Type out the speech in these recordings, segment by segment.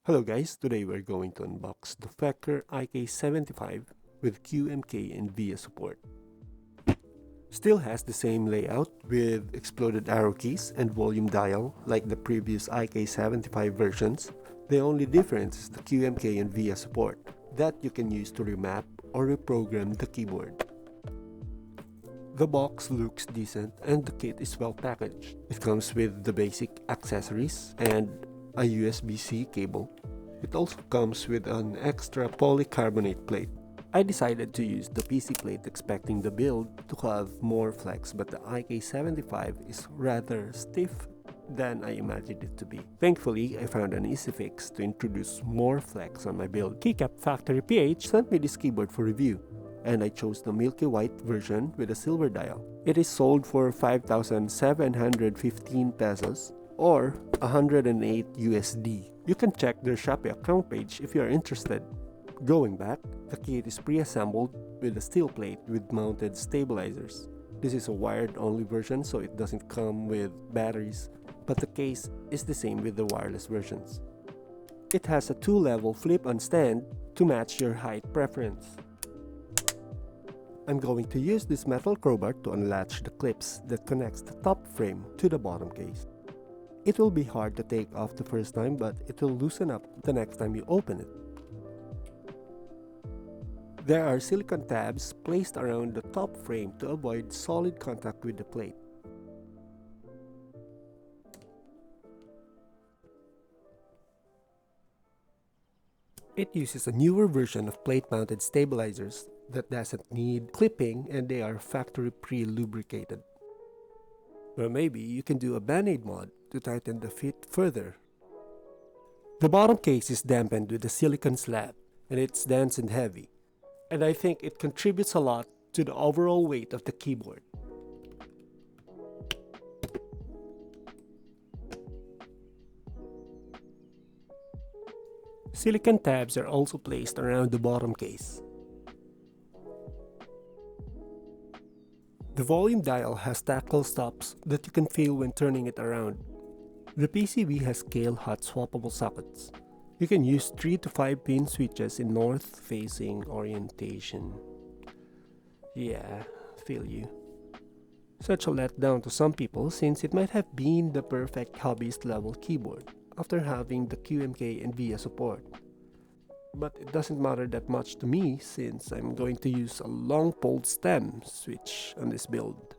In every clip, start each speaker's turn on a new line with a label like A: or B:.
A: Hello guys, today we're going to unbox the Feker IK75 with QMK and VIA support. Still has the same layout with exploded arrow keys and volume dial like the previous IK75 versions. The only difference is the QMK and VIA support that you can use to remap or reprogram the keyboard. The box looks decent and the kit is well packaged. It comes with the basic accessories and a USB-C cable. It also comes with an extra polycarbonate plate. I decided to use the PC plate expecting the build to have more flex, but the IK75 is rather stiff than I imagined it to be. Thankfully, I found an easy fix to introduce more flex on my build. Factory.ph sent me this keyboard for review, and I chose the milky white version with a silver dial. It is sold for 5,715 pesos or 108 USD. You can check their Shopee account page if you are interested. Going back, the kit is pre-assembled with a steel plate with mounted stabilizers. This is a wired-only version, so it doesn't come with batteries, but the case is the same with the wireless versions. It has a 2-level flip-on stand to match your height preference. I'm going to use this metal crowbar to unlatch the clips that connects the top frame to the bottom case. It will be hard to take off the first time, but it will loosen up the next time you open it. There are silicone tabs placed around the top frame to avoid solid contact with the plate. It uses a newer version of plate-mounted stabilizers that doesn't need clipping, and they are factory pre-lubricated. Or maybe you can do a band-aid mod to tighten the fit further. The bottom case is dampened with a silicone slab, and it's dense and heavy, and I think it contributes a lot to the overall weight of the keyboard. Silicone tabs are also placed around the bottom case. The volume dial has tactile stops that you can feel when turning it around. The PCB has scale hot swappable sockets. You can use 3 to 5 pin switches in north-facing orientation. Yeah, feel you. Such a letdown to some people since it might have been the perfect hobbyist level keyboard after having the QMK and VIA support. But it doesn't matter that much to me since I'm going to use a long poled stem switch on this build.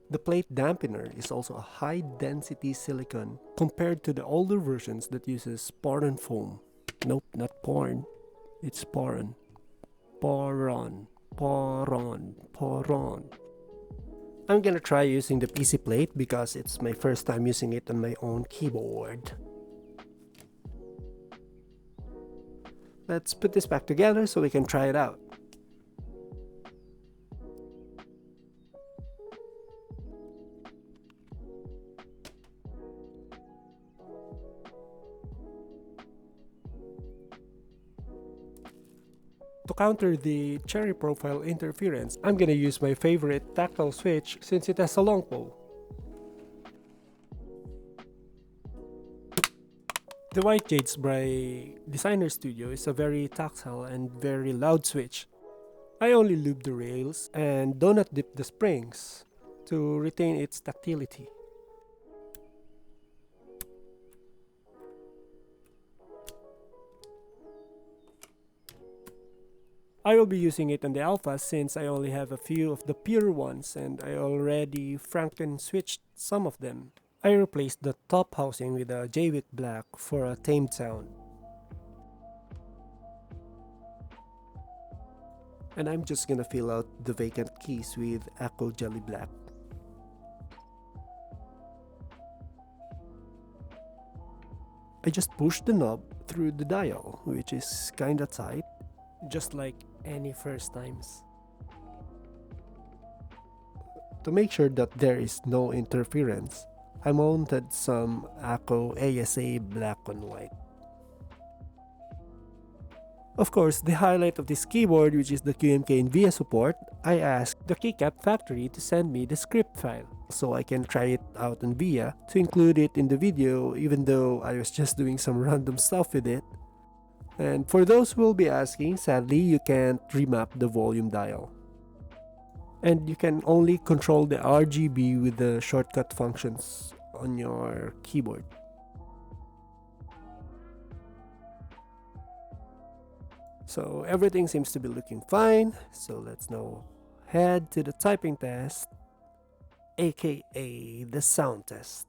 A: The plate dampener is also a high density silicone compared to the older versions that uses poron foam. Nope, not porn. It's poron. Poron. Poron. Poron. I'm gonna try using the PC plate because it's my first time using it on my own keyboard. Let's put this back together so we can try it out. To counter the cherry profile interference, I'm gonna use my favorite tactile switch since it has a long pole. The white Jades by Designer Studio is a very tactile and very loud switch. I only lube the rails and do not dip the springs to retain its tactility. I will be using it on the alpha since I only have a few of the pure ones and I already Franken switched some of them. I replaced the top housing with a Jade black for a tamed sound. And I'm just gonna fill out the vacant keys with Akkogear black. I just push the knob through the dial, which is kinda tight, just like any first times. To make sure that there is no interference, I mounted some Akko ASA black on white. Of course, the highlight of this keyboard, which is the QMK and VIA support, I asked the keycap factory to send me the script file so I can try it out on VIA to include it in the video, even though I was just doing some random stuff with it. And for those who will be asking, sadly you can't remap the volume dial. And you can only control the RGB with the shortcut functions on your keyboard. So everything seems to be looking fine, so let's now head to the typing test, aka the sound test.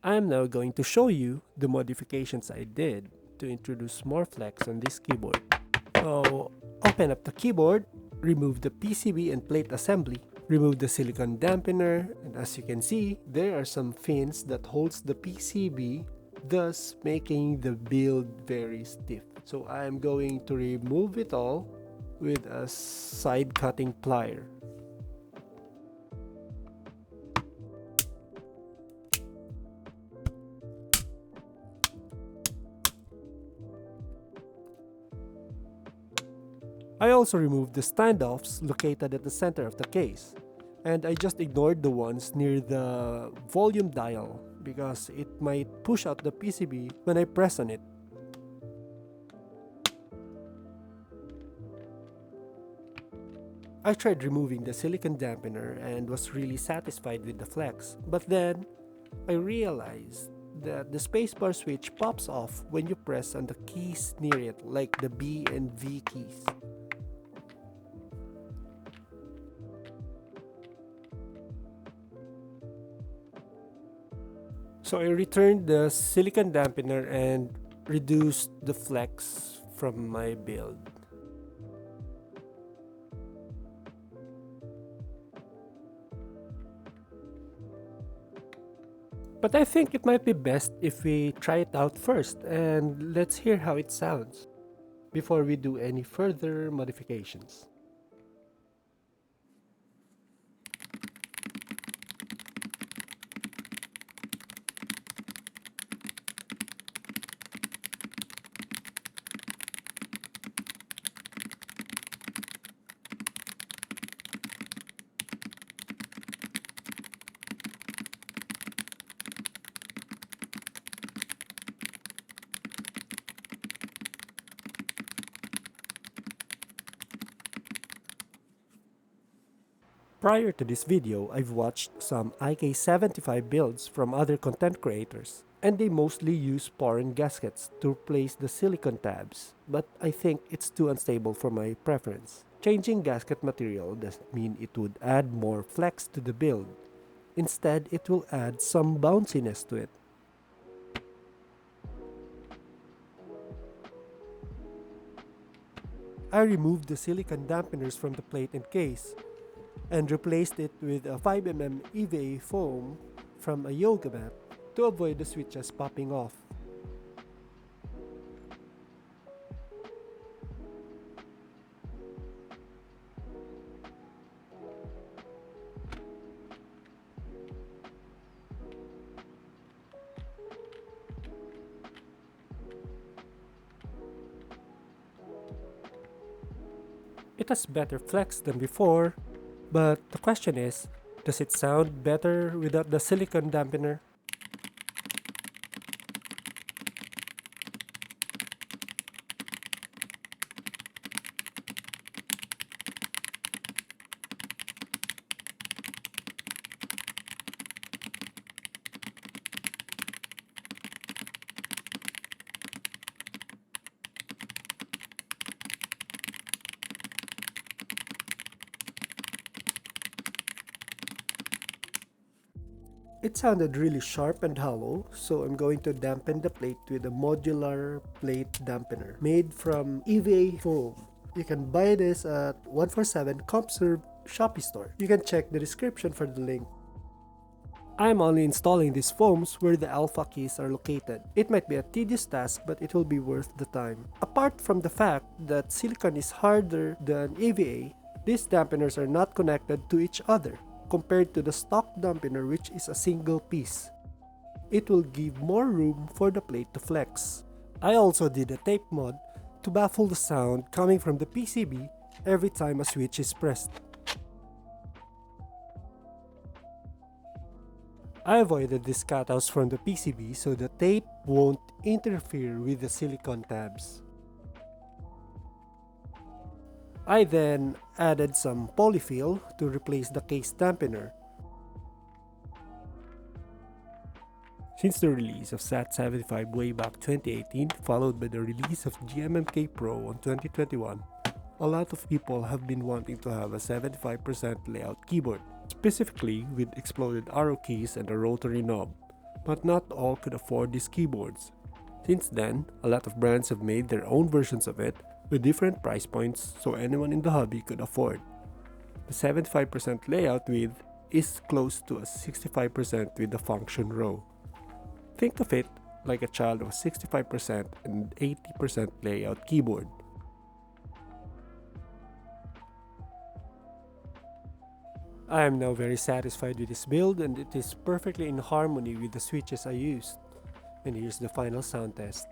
A: I'm now going to show you the modifications I did to introduce more flex on this keyboard. So open up the keyboard, remove the PCB and plate assembly, remove the silicone dampener, and as you can see, there are some fins that holds the PCB, thus making the build very stiff. So I'm going to remove it all with a side cutting plier. I also removed the standoffs located at the center of the case, and I just ignored the ones near the volume dial because it might push out the PCB when I press on it. I tried removing the silicone dampener and was really satisfied with the flex, but then I realized that the spacebar switch pops off when you press on the keys near it, like the B and V keys. So I returned the silicone dampener and reduced the flex from my build. But I think it might be best if we try it out first and let's hear how it sounds before we do any further modifications. Prior to this video, I've watched some IK75 builds from other content creators, and they mostly use pour-in gaskets to replace the silicone tabs, but I think it's too unstable for my preference. Changing gasket material doesn't mean it would add more flex to the build. Instead, it will add some bounciness to it. I removed the silicone dampeners from the plate and case, and replaced it with a 5mm EVA foam from a yoga mat to avoid the switches popping off. It has better flex than before, but the question is, does it sound better without the silicone dampener? It sounded really sharp and hollow, so I'm going to dampen the plate with a modular plate dampener made from EVA foam. You can buy this at 147 CompServ Shopee store. You can check the description for the link. I'm only installing these foams where the alpha keys are located. It might be a tedious task, but it will be worth the time. Apart from the fact that silicone is harder than EVA, these dampeners are not connected to each other, compared to the stock dampener, which is a single piece. It will give more room for the plate to flex. I also did a tape mod to baffle the sound coming from the PCB every time a switch is pressed. I avoided these cutouts from the PCB so the tape won't interfere with the silicone tabs. I then added some polyfill to replace the case dampener. Since the release of SAT75 way back 2018, followed by the release of GMMK Pro on 2021, a lot of people have been wanting to have a 75% layout keyboard, specifically with exploded arrow keys and a rotary knob, but not all could afford these keyboards. Since then, a lot of brands have made their own versions of it with different price points so anyone in the hobby could afford. The 75% layout width is close to a 65% with the function row. Think of it like a child of a 65% and 80% layout keyboard. I am now very satisfied with this build, and it is perfectly in harmony with the switches I used. And here's the final sound test.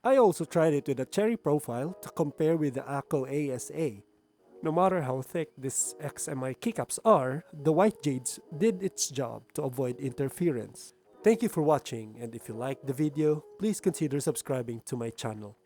A: I also tried it with a Cherry profile to compare with the Akko ASA. No matter how thick these XMI keycaps are, the white Jades did its job to avoid interference. Thank you for watching, and if you liked the video, please consider subscribing to my channel.